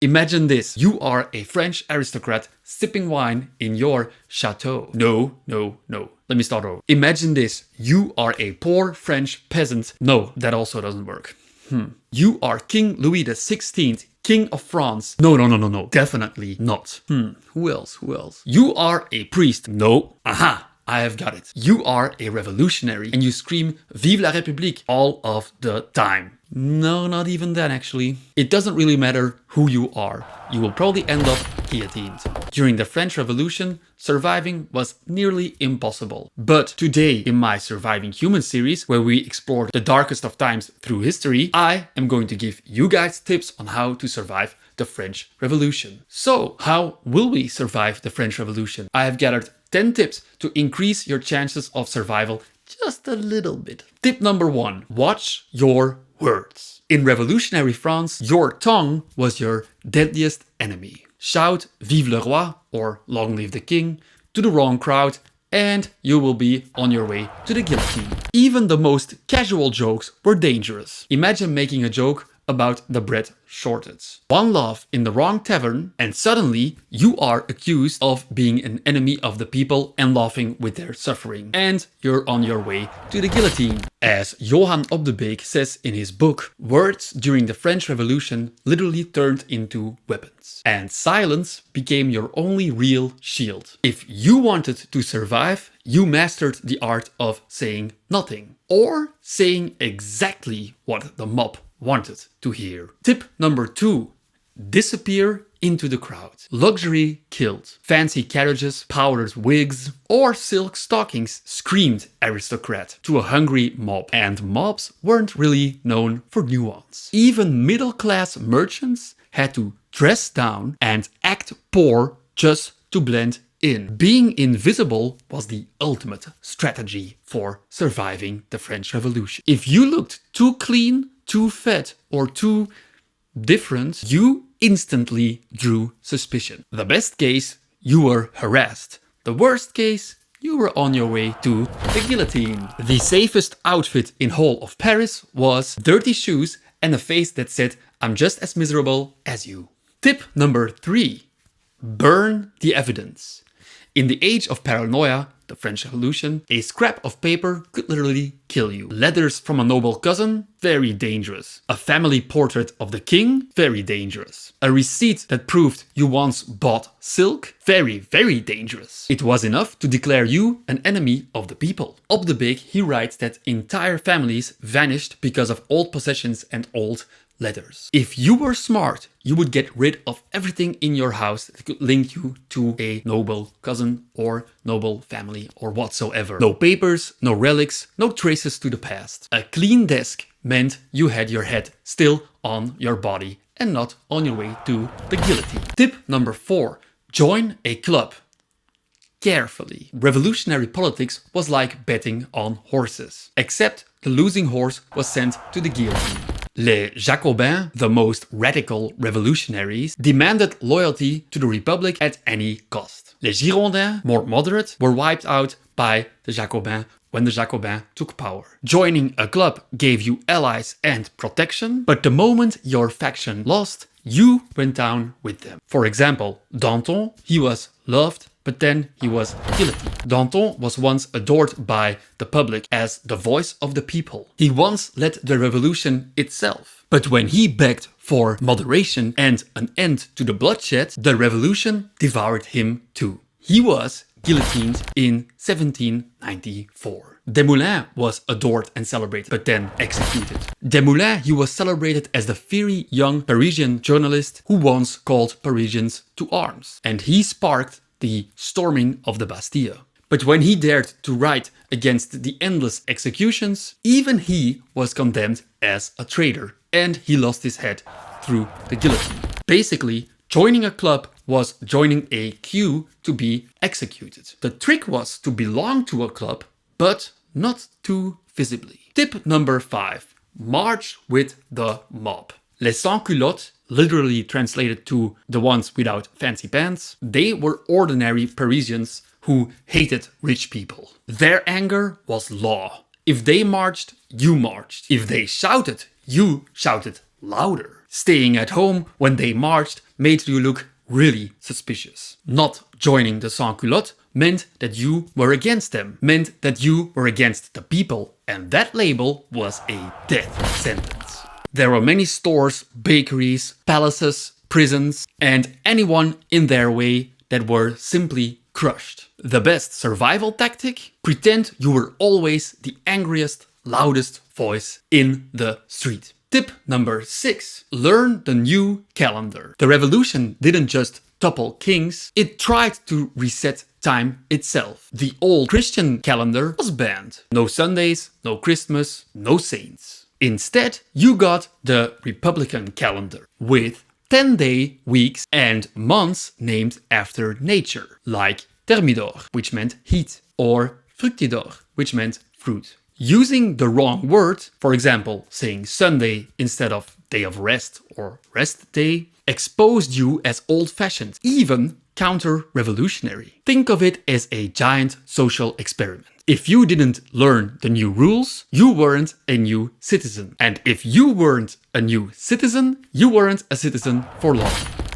Imagine this. You are a French aristocrat sipping wine in your chateau. No. Let me start over. Imagine this. You are a poor French peasant. No, that also doesn't work. You are King Louis XVI, King of France. No. Definitely not. Who else? You are a priest. No. Aha. I have got it. You are a revolutionary and you scream Vive la République all of the time. No, not even that actually. It doesn't really matter who you are. You will probably end up guillotined. During the French Revolution, surviving was nearly impossible. But today, in my Surviving Human series, where we explore the darkest of times through history, I am going to give you guys tips on how to survive the French Revolution. So, how will we survive the French Revolution? I have gathered 10 tips to increase your chances of survival just a little bit. Tip number 1. Watch your words. In revolutionary France, your tongue was your deadliest enemy. Shout Vive le Roi or Long Live the King to the wrong crowd and you will be on your way to the guillotine. Even the most casual jokes were dangerous. Imagine making a joke about the bread shortage. One laugh in the wrong tavern and suddenly you are accused of being an enemy of the people and laughing with their suffering. And you're on your way to the guillotine. As Johan op de Beek says in his book, words during the French Revolution literally turned into weapons. And silence became your only real shield. If you wanted to survive, you mastered the art of saying nothing. Or saying exactly what the mob wanted to hear. Tip number 2. Disappear into the crowd. Luxury killed. Fancy carriages, powdered wigs, or silk stockings screamed aristocrat to a hungry mob. And mobs weren't really known for nuance. Even middle-class merchants had to dress down and act poor just to blend in. Being invisible was the ultimate strategy for surviving the French Revolution. If you looked too clean, too fat, or too different, you instantly drew suspicion. The best case, you were harassed. The worst case, you were on your way to the guillotine. The safest outfit in whole of Paris was dirty shoes and a face that said, I'm just as miserable as you. Tip number 3. Burn the evidence. In the age of paranoia, the French Revolution, a scrap of paper could literally kill you. Letters from a noble cousin? Very dangerous. A family portrait of the king? Very dangerous. A receipt that proved you once bought silk? Very, very dangerous. It was enough to declare you an enemy of the people. Op de Beek, he writes that entire families vanished because of old possessions and old letters. If you were smart, you would get rid of everything in your house that could link you to a noble cousin or noble family or whatsoever. No papers, no relics, no traces to the past. A clean desk meant you had your head still on your body and not on your way to the guillotine. Tip number 4. Join a club. Carefully. Revolutionary politics was like betting on horses. Except the losing horse was sent to the guillotine. Les Jacobins, the most radical revolutionaries, demanded loyalty to the Republic at any cost. Les Girondins, more moderate, were wiped out by the Jacobins when the Jacobins took power. Joining a club gave you allies and protection, but the moment your faction lost, you went down with them. For example, Danton, he was loved, but then he was guillotined. Danton was once adored by the public as the voice of the people. He once led the revolution itself. But when he begged for moderation and an end to the bloodshed, the revolution devoured him too. He was guillotined in 1794. Desmoulins was adored and celebrated, but then executed. Desmoulins, he was celebrated as the fiery young Parisian journalist who once called Parisians to arms. And he sparked the storming of the Bastille. But when he dared to write against the endless executions, even he was condemned as a traitor and he lost his head through the guillotine. Basically, joining a club was joining a queue to be executed. The trick was to belong to a club, but not too visibly. Tip number 5. March with the mob. Les sans-culottes, literally translated to the ones without fancy pants, they were ordinary Parisians who hated rich people. Their anger was law. If they marched, you marched. If they shouted, you shouted louder. Staying at home when they marched made you look really suspicious. Not joining the sans-culottes meant that you were against them, meant that you were against the people, and that label was a death sentence. There were many stores, bakeries, palaces, prisons, and anyone in their way that were simply crushed. The best survival tactic? Pretend you were always the angriest, loudest voice in the street. Tip number 6. Learn the new calendar. The revolution didn't just topple kings, it tried to reset time itself. The old Christian calendar was banned. No Sundays, no Christmas, no saints. Instead, you got the Republican calendar with 10-day weeks and months named after nature, like Thermidor, which meant heat, or Fructidor, which meant fruit. Using the wrong word, for example, saying Sunday instead of day of rest or rest day, exposed you as old-fashioned, even counter-revolutionary. Think of it as a giant social experiment. If you didn't learn the new rules, you weren't a new citizen. And if you weren't a new citizen, you weren't a citizen for long.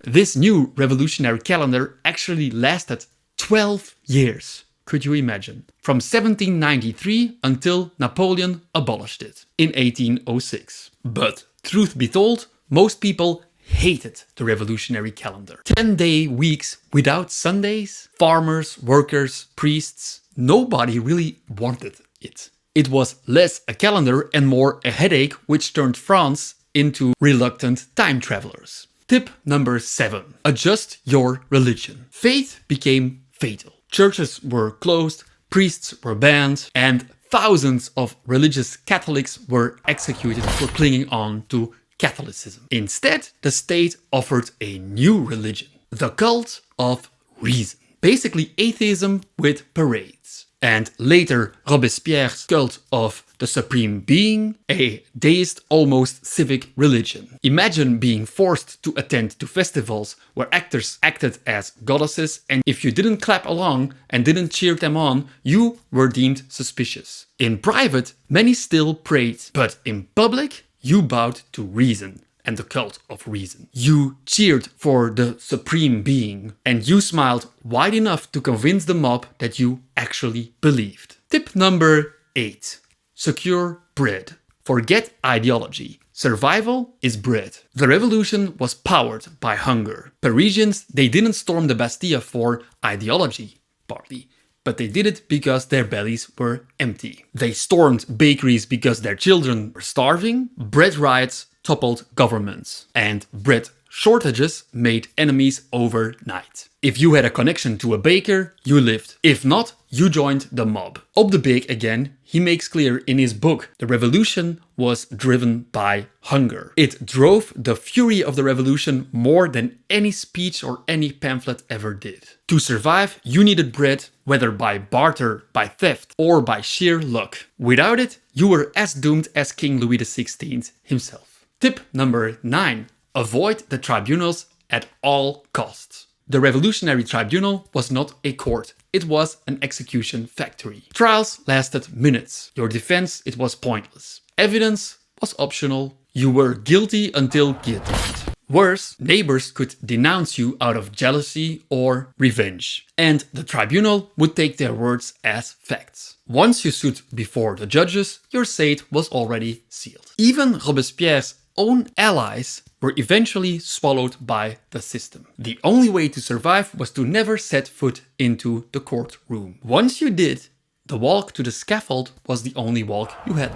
This new revolutionary calendar actually lasted 12 years. Could you imagine? From 1793 until Napoleon abolished it in 1806. But truth be told, most people hated the revolutionary calendar. 10-day weeks without Sundays, farmers, workers, priests, nobody really wanted it. It was less a calendar and more a headache, which turned France into reluctant time travelers. Tip number 7. Adjust your religion. Faith became fatal. Churches were closed, priests were banned, and thousands of religious Catholics were executed for clinging on to Catholicism. Instead, the state offered a new religion, the cult of reason. Basically atheism with parades. And later Robespierre's cult of the supreme being, a deist, almost civic religion. Imagine being forced to attend to festivals where actors acted as goddesses, and if you didn't clap along and didn't cheer them on, you were deemed suspicious. In private, many still prayed, but in public, you bowed to reason and the cult of reason. You cheered for the supreme being, and you smiled wide enough to convince the mob that you actually believed. Tip number 8. Secure bread. Forget ideology. Survival is bread. The revolution was powered by hunger. Parisians, they didn't storm the Bastille for ideology, partly. But they did it because their bellies were empty. They stormed bakeries because their children were starving. Bread riots toppled governments. And bread shortages made enemies overnight. If you had a connection to a baker, you lived. If not, you joined the mob. Op de Beek again, he makes clear in his book, the revolution was driven by hunger. It drove the fury of the revolution more than any speech or any pamphlet ever did. To survive, you needed bread, whether by barter, by theft, or by sheer luck. Without it, you were as doomed as King Louis XVI himself. Tip number 9. Avoid the tribunals at all costs. The Revolutionary Tribunal was not a court, it was an execution factory. Trials lasted minutes. Your defense, it was pointless. Evidence was optional. You were guilty until guillotined. Worse, neighbors could denounce you out of jealousy or revenge. And the tribunal would take their words as facts. Once you stood before the judges, your fate was already sealed. Even Robespierre's own allies were eventually swallowed by the system. The only way to survive was to never set foot into the courtroom. Once you did, the walk to the scaffold was the only walk you had.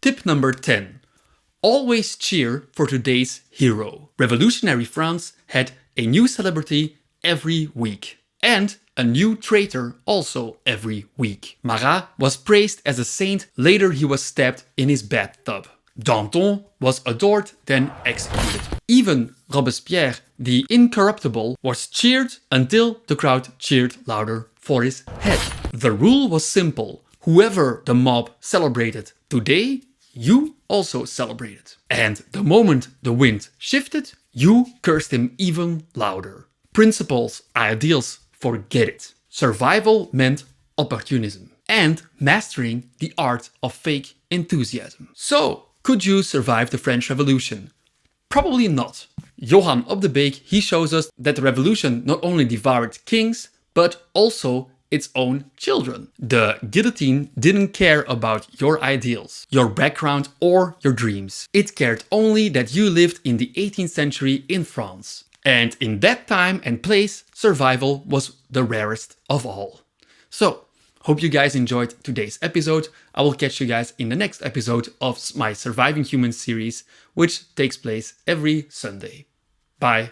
Tip number 10. Always cheer for today's hero. Revolutionary France had a new celebrity every week. And a new traitor also every week. Marat was praised as a saint, later he was stabbed in his bathtub. Danton was adored, then executed. Even Robespierre, the incorruptible, was cheered until the crowd cheered louder for his head. The rule was simple. Whoever the mob celebrated today, you also celebrated. And the moment the wind shifted, you cursed him even louder. Principles, ideals, forget it. Survival meant opportunism and mastering the art of fake enthusiasm. So, could you survive the French Revolution? Probably not. Johan op de Beek, he shows us that the revolution not only devoured kings, but also its own children. The guillotine didn't care about your ideals, your background or your dreams. It cared only that you lived in the 18th century in France. And in that time and place, survival was the rarest of all. So, hope you guys enjoyed today's episode. I will catch you guys in the next episode of my Surviving Humans series, which takes place every Sunday. Bye.